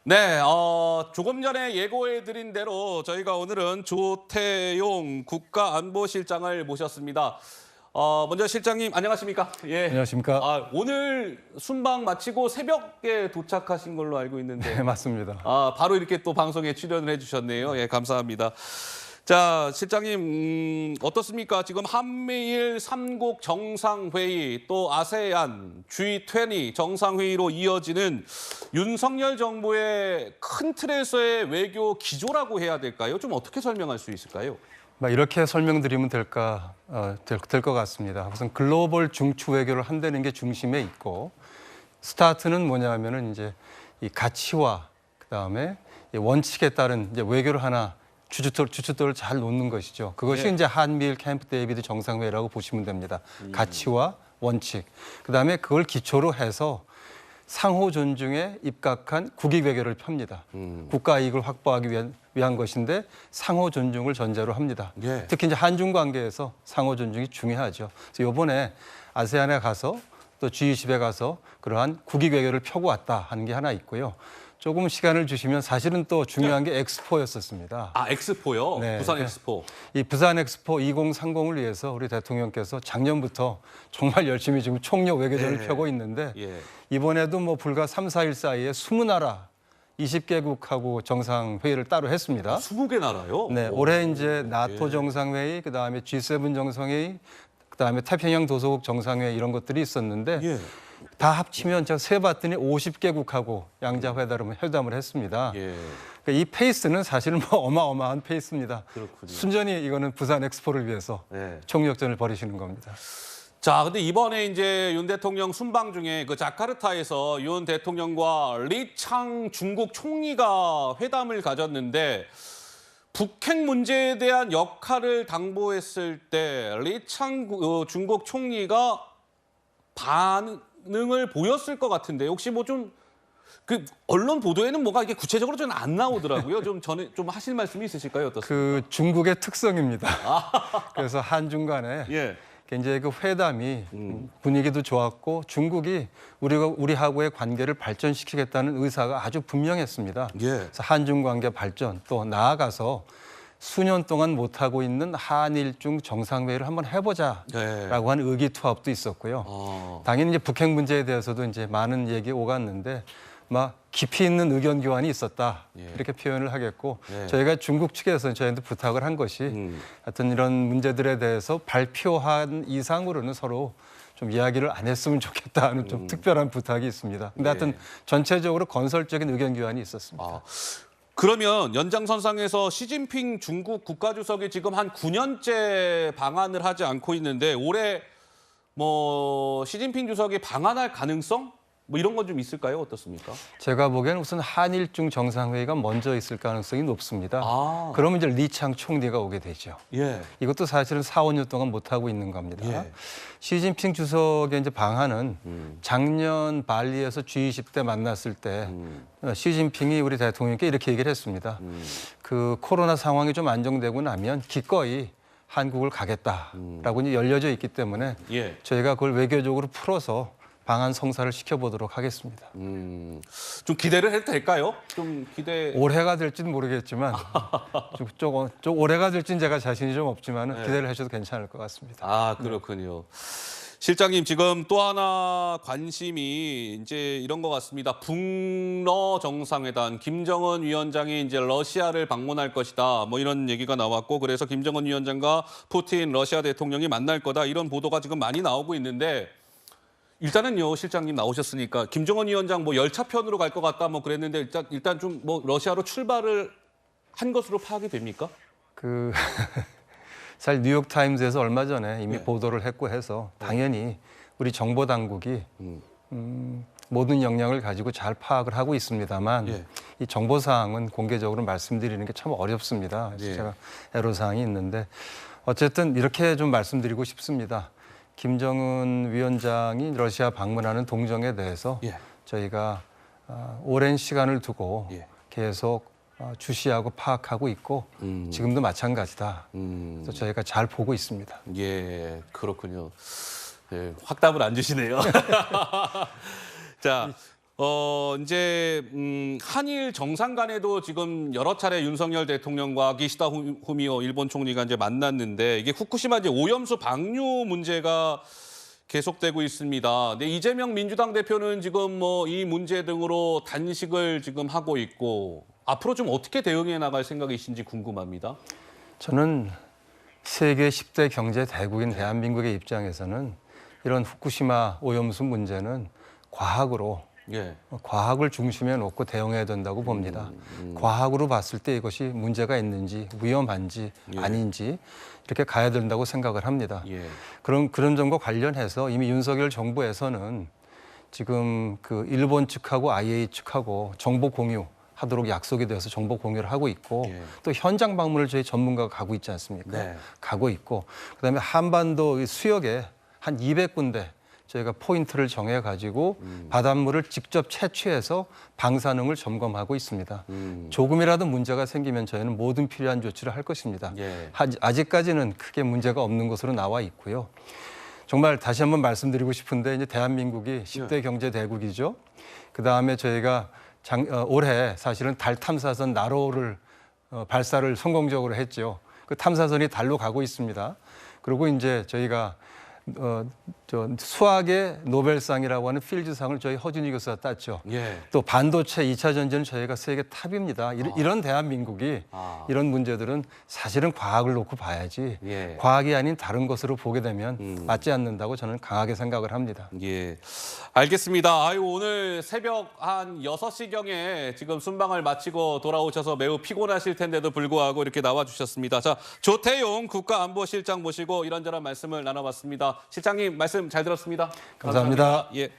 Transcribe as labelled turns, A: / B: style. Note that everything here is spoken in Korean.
A: 네, 조금 전에 예고해드린 대로 저희가 오늘은 조태용 국가안보실장을 모셨습니다. 먼저 실장님 안녕하십니까? 예.
B: 안녕하십니까?
A: 오늘 순방 마치고 새벽에 도착하신 걸로 알고 있는데.
B: 네, 맞습니다.
A: 바로 이렇게 또 방송에 출연을 해주셨네요. 예, 감사합니다. 자, 실장님 어떻습니까? 지금 한미일 3국 정상회의 또 아세안 G20 정상회의로 이어지는 윤석열 정부의 큰 틀에서의 외교 기조라고 해야 될까요? 좀 어떻게 설명할 수 있을까요?
B: 이렇게 설명드리면 될 것 같습니다. 우선 글로벌 중추 외교를 한다는 게 중심에 있고 스타트는 뭐냐면은 이제 이 가치와 그다음에 이 원칙에 따른 이제 외교를 하나 주춧돌을 잘 놓는 것이죠. 그것이 이제 한미일 캠프 데이비드 정상회의라고 보시면 됩니다. 가치와 원칙. 그다음에 그걸 기초로 해서 상호 존중에 입각한 국익 외교를 펴니다. 국가 이익을 확보하기 위한 것인데 상호 존중을 전제로 합니다.
A: 예.
B: 특히 이제 한중 관계에서 상호 존중이 중요하죠. 그래서 이번에 아세안에 가서 또 G20에 가서 그러한 국익 외교를 펴고 왔다 하는 게 하나 있고요. 조금 시간을 주시면 사실은 또 중요한 게 엑스포였었습니다.
A: 엑스포요?
B: 네.
A: 부산 엑스포.
B: 이 부산 엑스포 2030을 위해서 우리 대통령께서 작년부터 정말 열심히 지금 총력 외교전을 펴고 있는데 이번에도 뭐 불과 3, 4일 사이에 20나라 20개국하고 정상회의를 따로 했습니다.
A: 20개 나라요?
B: 네, 올해 이제 나토 정상회의, 그다음에 G7 정상회의, 그다음에 태평양 도서국 정상회의 이런 것들이 있었는데 다 합치면 제가 세봤더니 50개국하고 양자 회담을 했습니다. 그러니까 이 페이스는 사실은 뭐 어마어마한 페이스입니다.
A: 그렇군요.
B: 순전히 이거는 부산 엑스포를 위해서 총력전을 벌이시는 겁니다.
A: 자, 근데 이번에 이제 윤 대통령 순방 중에 그 자카르타에서 윤 대통령과 리창 중국 총리가 회담을 가졌는데 북핵 문제에 대한 역할을 당부했을 때 리창 중국 총리가 반응을 보였을 것 같은데 혹시 뭐 좀 그 언론 보도에는 뭐가 이게 구체적으로 좀 안 나오더라고요. 좀 전에 좀 하실 말씀이 있으실까요? 어떻습니까?
B: 그 중국의 특성입니다. 그래서 한중 간에 굉장히 그 회담이 분위기도 좋았고 중국이 우리하고의 관계를 발전시키겠다는 의사가 아주 분명했습니다. 그래서 한중 관계 발전 또 나아가서 수년 동안 못하고 있는 한일중 정상회의를 한번 해보자라고 하는 의기투합도 있었고요. 당연히 이제 북핵 문제에 대해서도 이제 많은 얘기 오갔는데 막 깊이 있는 의견 교환이 있었다 이렇게 표현을 하겠고 저희가 중국 측에서 저희한테 부탁을 한 것이 하여튼 이런 문제들에 대해서 발표한 이상으로는 서로 좀 이야기를 안 했으면 좋겠다 하는 좀 특별한 부탁이 있습니다. 근데 하여튼 전체적으로 건설적인 의견 교환이 있었습니다.
A: 그러면 연장선상에서 시진핑 중국 국가주석이 지금 한 9년째 방한을 하지 않고 있는데 올해 뭐 시진핑 주석이 방한할 가능성? 뭐 이런 건 좀 있을까요? 어떻습니까?
B: 제가 보기에는 우선 한일중 정상회의가 먼저 있을 가능성이 높습니다. 그러면 이제 리창 총리가 오게 되죠. 이것도 사실은 4, 5년 동안 못하고 있는 겁니다. 시진핑 주석의 이제 방한은 작년 발리에서 G20 때 만났을 때 시진핑이 우리 대통령께 이렇게 얘기를 했습니다. 그 코로나 상황이 좀 안정되고 나면 기꺼이 한국을 가겠다라고 이제 열려져 있기 때문에 저희가 그걸 외교적으로 풀어서 방한 성사를 시켜보도록 하겠습니다.
A: 좀 기대를 해도 될까요? 좀 기대.
B: 올해가 될지는 모르겠지만 좀 올해가 될지는 제가 자신이 좀 없지만 기대를 하셔도 괜찮을 것 같습니다.
A: 그렇군요. 실장님 지금 또 하나 관심이 이제 이런 것 같습니다. 북러 정상회담 김정은 위원장이 이제 러시아를 방문할 것이다. 뭐 이런 얘기가 나왔고 그래서 김정은 위원장과 푸틴 러시아 대통령이 만날 거다 이런 보도가 지금 많이 나오고 있는데. 일단은요, 실장님 나오셨으니까 김정은 위원장 뭐 열차편으로 갈 것 같다 뭐 그랬는데 일단 좀 뭐 러시아로 출발을 한 것으로 파악이 됩니까?
B: 사실 뉴욕 타임즈에서 얼마 전에 이미 보도를 했고 해서 당연히 우리 정보 당국이 모든 역량을 가지고 잘 파악을 하고 있습니다만 이 정보 사항은 공개적으로 말씀드리는 게 참 어렵습니다. 그래서 제가 애로사항이 있는데 어쨌든 이렇게 좀 말씀드리고 싶습니다. 김정은 위원장이 러시아 방문하는 동정에 대해서 저희가 오랜 시간을 두고 계속 주시하고 파악하고 있고 지금도 마찬가지다. 그래서 저희가 잘 보고 있습니다.
A: 그렇군요. 확답을 안 주시네요. 자, 이제 한일 정상 간에도 지금 여러 차례 윤석열 대통령과 기시다 후미오 일본 총리가 이제 만났는데 이게 후쿠시마 이제 오염수 방류 문제가 계속되고 있습니다. 근데 이재명 민주당 대표는 지금 뭐 이 문제 등으로 단식을 지금 하고 있고 앞으로 좀 어떻게 대응해 나갈 생각이신지 궁금합니다.
B: 저는 세계 10대 경제 대국인 대한민국의 입장에서는 이런 후쿠시마 오염수 문제는 과학을 중심에 놓고 대응해야 된다고 봅니다. 과학으로 봤을 때 이것이 문제가 있는지 위험한지 아닌지 이렇게 가야 된다고 생각을 합니다. 그런 점과 관련해서 이미 윤석열 정부에서는 지금 그 일본 측하고 IAEA 측하고 정보 공유하도록 약속이 되어서 정보 공유를 하고 있고 또 현장 방문을 저희 전문가가 가고 있지 않습니까? 가고 있고 그다음에 한반도 수역에 한 200군데 저희가 포인트를 정해가지고 바닷물을 직접 채취해서 방사능을 점검하고 있습니다. 조금이라도 문제가 생기면 저희는 모든 필요한 조치를 할 것입니다. 아직까지는 크게 문제가 없는 것으로 나와 있고요. 정말 다시 한번 말씀드리고 싶은데 이제 대한민국이 10대 경제 대국이죠. 그다음에 저희가 올해 사실은 달 탐사선 나로를 발사를 성공적으로 했죠. 그 탐사선이 달로 가고 있습니다. 그리고 이제 저희가 수학의 노벨상이라고 하는 필즈상을 저희 허준희 교수가 땄죠. 또 반도체 2차 전지는 저희가 세계 탑입니다. 이런 대한민국이 이런 문제들은 사실은 과학을 놓고 봐야지 과학이 아닌 다른 것으로 보게 되면 맞지 않는다고 저는 강하게 생각을 합니다.
A: 알겠습니다. 아유, 오늘 새벽 한 6시경에 지금 순방을 마치고 돌아오셔서 매우 피곤하실 텐데도 불구하고 이렇게 나와주셨습니다. 자, 조태용 국가안보실장 모시고 이런저런 말씀을 나눠봤습니다. 실장님 말씀 잘 들었습니다.
B: 감사합니다.
A: 예.